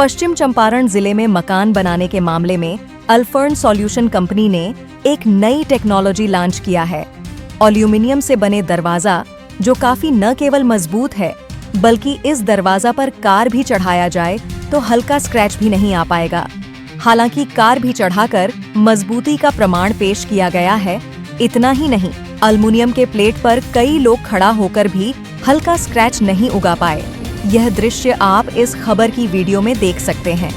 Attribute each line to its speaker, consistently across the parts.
Speaker 1: पश्चिम चंपारण जिले में मकान बनाने के मामले में अल्फर्न सॉल्यूशन कंपनी ने एक नई टेक्नोलॉजी लॉन्च किया है। एल्यूमिनियम से बने दरवाजा जो काफी न केवल मजबूत है बल्कि इस दरवाजा पर कार भी चढ़ाया जाए तो हल्का स्क्रैच भी नहीं आ पाएगा। हालांकि कार भी चढ़ाकर मजबूती का प्रमाण पेश किया गया है। इतना ही नहीं, एल्युमिनियम के प्लेट पर कई लोग खड़ा होकर भी हल्का स्क्रैच नहीं उगा पाए। यह दृश्य आप इस खबर की वीडियो में देख सकते हैं।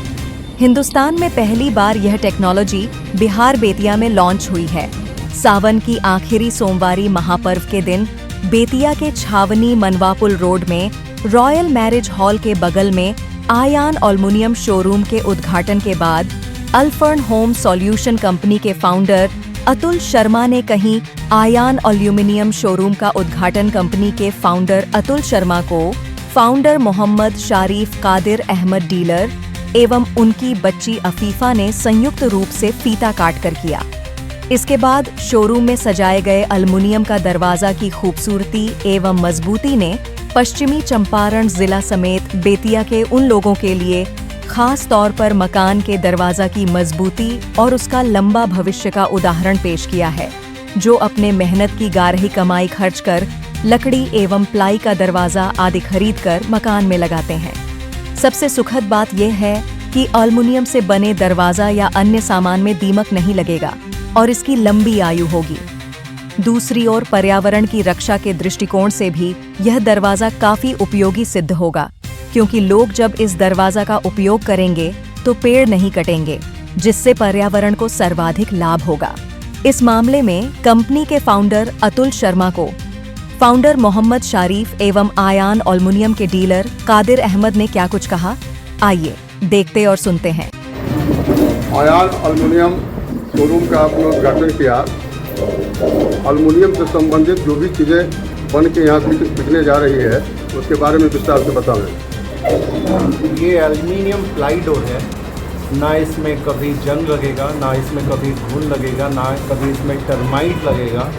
Speaker 1: हिंदुस्तान में पहली बार यह टेक्नोलॉजी बिहार बेतिया में लॉन्च हुई है। सावन की आखिरी सोमवारी महापर्व के दिन बेतिया के छावनी मनवापुल रोड में रॉयल मैरिज हॉल के बगल में आयान एल्युमिनियम शोरूम के उद्घाटन के बाद अल्फर्न होम सॉल्यूशन कंपनी के फाउंडर अतुल शर्मा ने कहीं आयान एल्युमिनियम शोरूम का उद्घाटन कंपनी के फाउंडर अतुल शर्मा को फाउंडर मोहम्मद शारिफ कादिर अहमद डीलर एवं उनकी बच्ची अफीफा ने संयुक्त रूप से फीता काट कर किया। इसके बाद शोरूम में सजाए गए एल्युमिनियम का दरवाजा की खूबसूरती एवं मजबूती ने पश्चिमी चंपारण जिला समेत बेतिया के उन लोगों के लिए खास तौर पर मकान के दरवाजा की मजबूती और उसका लंबा भविष्य का उदाहरण पेश किया है, जो अपने मेहनत की गारही कमाई खर्च कर लकड़ी एवं प्लाई का दरवाजा आदि खरीद कर मकान में लगाते हैं। सबसे सुखद बात यह है कि एल्युमिनियम से बने दरवाजा या अन्य सामान में दीमक नहीं लगेगा और इसकी लंबी आयु होगी। दूसरी ओर पर्यावरण की रक्षा के दृष्टिकोण से भी यह दरवाजा काफी उपयोगी सिद्ध होगा, क्योंकि लोग जब इस दरवाजा का उपयोग करेंगे तो पेड़ नहीं कटेंगे, जिससे पर्यावरण को सर्वाधिक लाभ होगा। इस मामले में कंपनी के फाउंडर अतुल शर्मा को फाउंडर मोहम्मद शारिफ एवं आयान एल्युमिनियम के डीलर कादिर अहमद ने क्या कुछ कहा, आइए देखते और सुनते हैं।
Speaker 2: आयान एल्युमिनियम शोरूम का आपने उद्घाटन किया। एल्युमिनियम से संबंधित जो भी चीज़ें बन के यहाँ बिकने जा रही है उसके बारे में विस्तार से बताएं।
Speaker 3: ये एल्युमिनियम प्लाई डोर है। ना इसमें कभी जंग लगेगा, ना इसमें कभी घुन लगेगा, ना कभी इसमें टर्माइट लगेगा।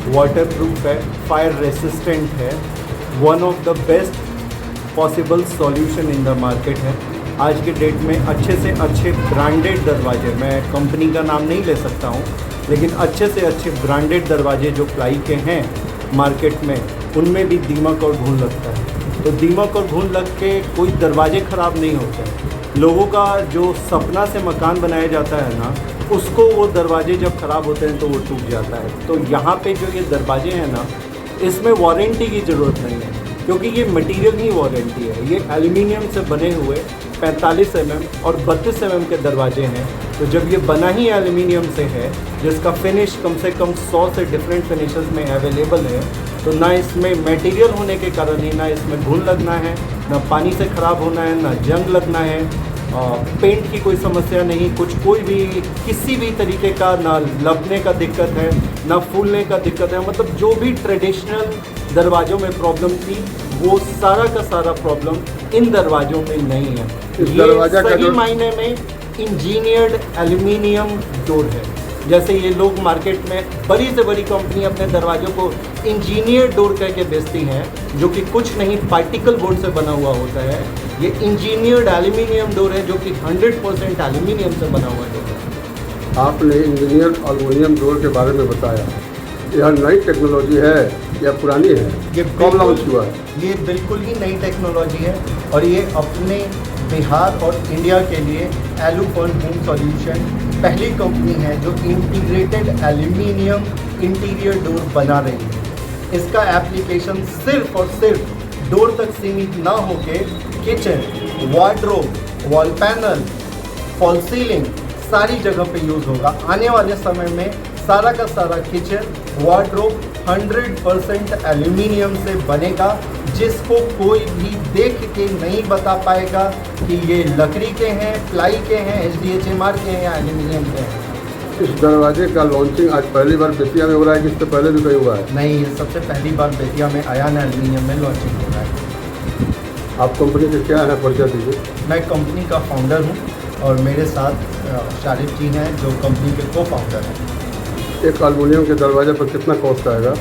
Speaker 3: वाटरप्रूफ है, फायर रेसिस्टेंट है, one of the best possible solution in the market है। आज के डेट में अच्छे से अच्छे ब्रांडेड दरवाजे, मैं कंपनी का नाम नहीं ले सकता हूँ, लेकिन अच्छे से अच्छे ब्रांडेड दरवाजे जो प्लाई के हैं मार्केट में, उनमें भी दीमक और घुन लगता है। तो दीमक और घुन लग के कोई दरवाजे ख़राब नहीं होते। लोगों का जो सपना से मकान बनाया जाता है ना, उसको वो दरवाजे जब ख़राब होते हैं तो वो टूट जाता है। तो यहाँ पे जो ये दरवाजे हैं ना, इसमें वारंटी की ज़रूरत नहीं है, क्योंकि ये मटेरियल ही वारंटी है। ये एल्युमिनियम से बने हुए 45 mm और 32 mm के दरवाजे हैं। तो जब ये बना ही एल्युमिनियम से है, जिसका फिनिश कम से कम 100 से डिफरेंट फिनिशेस में अवेलेबल है, तो ना इसमें मटेरियल होने के कारण ही ना इसमें घुन लगना है, ना पानी से ख़राब होना है, ना जंग लगना है, पेंट की कोई समस्या नहीं, कोई भी किसी भी तरीके का ना लपने का दिक्कत है, ना फूलने का दिक्कत है। मतलब जो भी ट्रेडिशनल दरवाज़ों में प्रॉब्लम थी, वो सारा का सारा प्रॉब्लम इन दरवाज़ों में नहीं है। ये सही मायने में इंजीनियर्ड एल्युमिनियम डोर है। जैसे ये लोग मार्केट में बड़ी से बड़ी कंपनी अपने दरवाज़ों को इंजीनियर्ड डोर कह के बेचती हैं, जो कि कुछ नहीं पार्टिकल बोर्ड से बना हुआ होता है। ये इंजीनियर्ड एल्युमिनियम डोर है, जो कि 100% एल्युमिनियम से बना हुआ डोर है।
Speaker 2: आपने इंजीनियर्ड एल्युमिनियम डोर के बारे में बताया, यह नई टेक्नोलॉजी है या पुरानी है?
Speaker 3: ये
Speaker 2: कब लॉन्च हुआ है?
Speaker 3: ये बिल्कुल ही नई टेक्नोलॉजी है और ये अपने बिहार और इंडिया के लिए अल्फर्न होम सॉल्यूशन पहली कंपनी है जो इंटीग्रेटेड एल्युमिनियम इंटीरियर डोर बना रही है। इसका एप्लीकेशन सिर्फ और सिर्फ डोर तक सीमित ना होके kitchen, wardrobe, wall panel, fall ceiling सारी जगह पे यूज़ होगा। आने वाले समय में सारा का सारा किचन, वार्डरोब 100% एल्युमिनियम से बनेगा, जिसको कोई भी देख के नहीं बता पाएगा कि ये लकड़ी के हैं, प्लाई के हैं, HDHMR के हैं या एल्युमिनियम के हैं।
Speaker 2: इस दरवाजे का लॉन्चिंग आज पहली बार बेतिया में हो रहा है कि इससे पहले भी कहीं हुआ है?
Speaker 3: नहीं, ये सबसे पहली बार बेतिया में आयान एल्युमिनियम में लॉन्चिंग हो रहा है।
Speaker 2: आप कंपनी के क्या है, परिचय दीजिए।
Speaker 3: मैं कंपनी का फाउंडर हूँ और मेरे साथ शारिफ जी हैं जो कंपनी के को फाउंडर हैं।
Speaker 2: एक एल्युमिनियम के दरवाजे पर कितना कॉस्ट आएगा?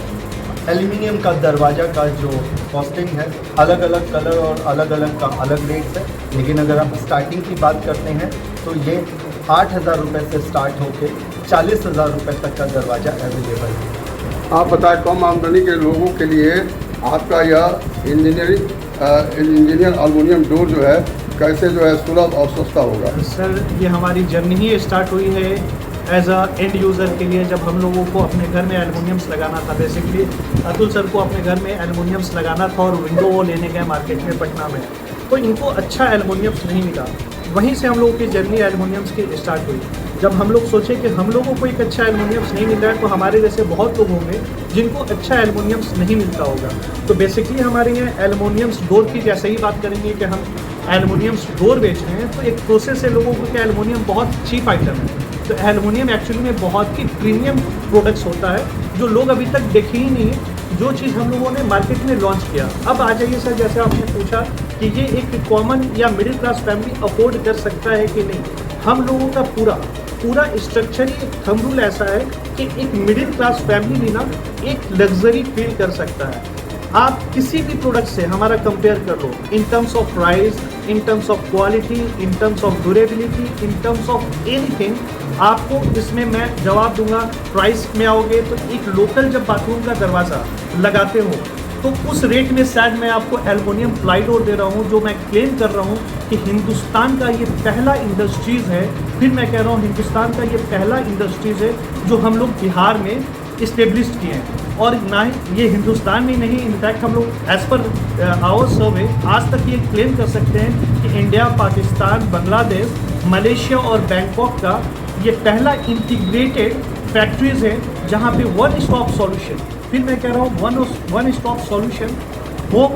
Speaker 3: एल्युमिनियम का दरवाज़ा का जो कॉस्टिंग है, अलग अलग कलर और अलग अलग का अलग रेट है, लेकिन अगर आप स्टार्टिंग की बात करते हैं तो ये 8,000 रुपये से स्टार्ट होकर 40,000 रुपये तक का दरवाज़ा अवेलेबल है।
Speaker 2: आप बताएं, कम आमदनी के लोगों के लिए आपका यह इंजीनियर एल्युमिनियम डोर जो है कैसे जो है सुलभ और सस्ता होगा?
Speaker 4: सर, ये हमारी जर्नी ही स्टार्ट हुई है एज अ एंड यूज़र के लिए, जब हम लोगों को अपने घर में एल्युमिनियम्स लगाना था। बेसिकली अतुल सर को अपने घर में एल्युमिनियम्स लगाना था और विंडो वो लेने गए मार्केट में पटना में, तो इनको अच्छा एल्युमिनियम्स नहीं मिला। वहीं से हम लोगों की जर्नी एल्युमिनियम्स की स्टार्ट हुई। जब हम लोग सोचे कि हम लोगों को एक अच्छा एल्युमिनियम्स नहीं मिल रहा है, तो हमारे जैसे बहुत लोग होंगे जिनको अच्छा एल्युमिनियम्स नहीं मिलता होगा। तो बेसिकली हमारे यहाँ एल्युमिनियम्स डोर की जैसे ही बात करेंगे कि हम एल्युमिनियम्स डोर बेच रहे हैं, तो एक प्रोसेस है लोगों को कि एल्युमिनियम बहुत चीप आइटम है। तो एल्युमिनियम एक्चुअली में बहुत ही प्रीमियम प्रोडक्ट्स होता है जो लोग अभी तक देखे ही नहीं है, जो चीज़ हम लोगों ने मार्केट में लॉन्च किया। अब आ जाइए सर, जैसे आपने पूछा कि ये एक कॉमन या मिडिल क्लास फैमिली अफोर्ड कर सकता है कि नहीं। हम लोगों का पूरा स्ट्रक्चर ही एक थंब रूल ऐसा है कि एक मिडिल क्लास फैमिली भी ना एक लग्जरी फील कर सकता है। आप किसी भी प्रोडक्ट से हमारा कंपेयर कर लो, in terms of price, in terms of quality, in terms of durability, in terms of anything, आपको इसमें मैं जवाब दूंगा। प्राइस में आओगे तो एक लोकल जब बाथरूम का दरवाज़ा लगाते हो तो उस रेट में शायद मैं आपको एल्युमिनियम प्लाई डोर दे रहा हूँ, जो मैं क्लेम कर रहा हूँ कि हिंदुस्तान का ये पहला इंडस्ट्रीज़ है। फिर मैं कह रहा हूँ हिंदुस्तान का ये पहला इंडस्ट्रीज़ है जो हम लोग बिहार में इस्टेब्लिश किए हैं। और ना ही ये हिंदुस्तान में नहीं, इनफैक्ट हम लोग एज़ पर आवर सर्वे आज तक ये क्लेम कर सकते हैं कि इंडिया, पाकिस्तान, बांग्लादेश, मलेशिया और बैंकॉक का ये पहला इंटीग्रेटेड फैक्ट्रीज़ है जहाँ पे वन स्टॉप सॉल्यूशन, फिर मैं कह रहा हूँ one stop solution, home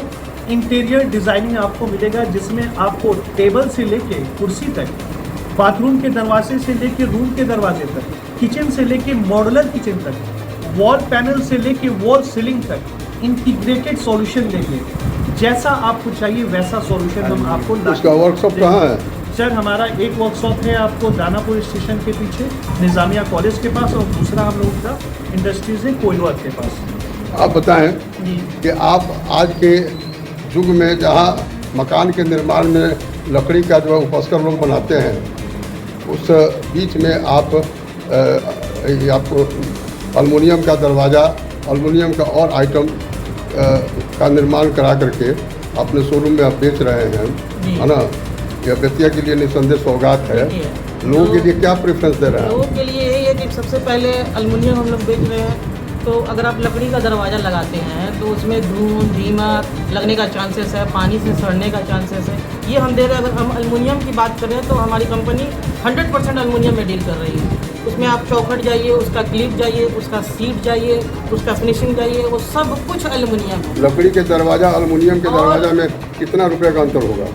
Speaker 4: interior designing आपको मिलेगा, जिसमें आपको टेबल से लेके कुर्सी तक, बाथरूम के दरवाजे से लेके रूम के दरवाजे तक, किचन से लेके मॉडुलर किचन तक, वॉल पैनल से लेके वॉल सीलिंग तक इंटीग्रेटेड सॉल्यूशन देंगे। जैसा आपको चाहिए वैसा सॉल्यूशन हम आपको
Speaker 2: उसका वर्कशॉप कहाँ है?
Speaker 4: सर, हमारा एक वर्कशॉप है आपको दानापुर स्टेशन के पीछे निज़ामिया कॉलेज के पास, और दूसरा हम लोगों का इंडस्ट्रीज़ है कोइलवर के पास।
Speaker 2: आप बताएं
Speaker 4: जी
Speaker 2: कि आप आज के युग में जहाँ मकान के निर्माण में लकड़ी का जो उपस्कर लोग बनाते हैं, उस बीच में आपको एल्युमिनियम का दरवाज़ा, एल्युमिनियम का और आइटम का निर्माण करा करके अपने शोरूम में आप बेच रहे हैं, है ना? यह व्यक्तिया के लिए निसंदेह सौगात है। लोगों के लिए क्या प्रेफरेंस दे रहे हैं?
Speaker 5: लोगों के लिए यही है कि सबसे पहले एल्युमिनियम हम लोग बेच रहे हैं, तो अगर आप लकड़ी का दरवाज़ा लगाते हैं तो उसमें धूल, दीमक लगने का चांसेस है, पानी से सड़ने का चांसेस है। ये हम दे रहे हैं। अगर हम एल्युमिनियम की बात करें तो हमारी कंपनी 100% एल्युमिनियम में डील कर रही है। उसमें आप चौखट जाइए, उसका क्लिप जाइए, उसका सीट जाइए, उसका फिनिशिंग जाइए, वो सब कुछ एल्युमिनियम है।
Speaker 2: लकड़ी के दरवाज़ा एल्युमिनियम के दरवाज़ा में कितना रुपये का अंतर होगा?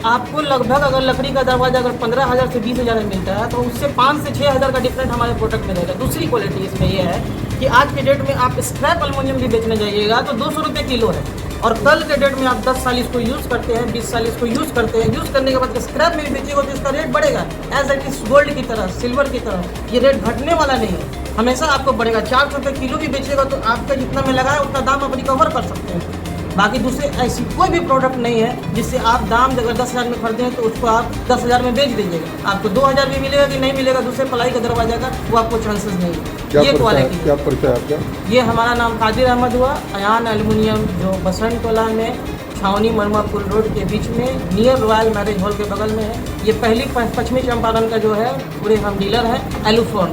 Speaker 5: आपको लगभग अगर लकड़ी का दरवाज़ा अगर 15,000 से 20,000 में मिलता है, तो उससे 5 से 6,000 का डिफरेंट हमारे प्रोडक्ट में रहेगा। दूसरी क्वालिटी इसमें यह है कि आज के डेट में आप स्क्रैप एल्युमिनियम भी बेचने जाइएगा तो 200 रुपये किलो है, और कल के डेट में आप 10 साल इसको यूज़ करते हैं, 20 साल इसको यूज़ करते हैं, यूज़ करने के बाद स्क्रैप में भी बेचेगा तो इसका रेट बढ़ेगा। एज इट इज गोल्ड की तरह, सिल्वर की तरह, ये रेट घटने वाला नहीं है, हमेशा आपको बढ़ेगा। 400 रुपये किलो भी बेचेगा तो आपका जितना में लगा है उतना दाम आप रिकवर कर सकते हैं। बाकी दूसरे ऐसी कोई भी प्रोडक्ट नहीं है जिससे आप दाम अगर 10,000 में खरीदे हैं तो उसको आप 10,000 में बेच दीजिएगा। आपको 2,000 भी मिलेगा कि नहीं मिलेगा दूसरे पलाई का दरवाजा का, वो आपको चांसेस नहीं है। ये क्वालिटी।
Speaker 2: क्या परिचय आपका?
Speaker 5: ये हमारा नाम कादिर अहमद हुआ, अयान एल्युमिनियम, जो बसंत टोला में छावनी मरमापुर रोड के बीच में नियर रॉयल मैरिज हॉल के बगल में है। ये पहली पश्चिमी चंपारण का जो है पूरे हम डीलर हैं एलुफॉन।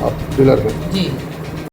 Speaker 2: आप डीलर हैं?
Speaker 5: जी।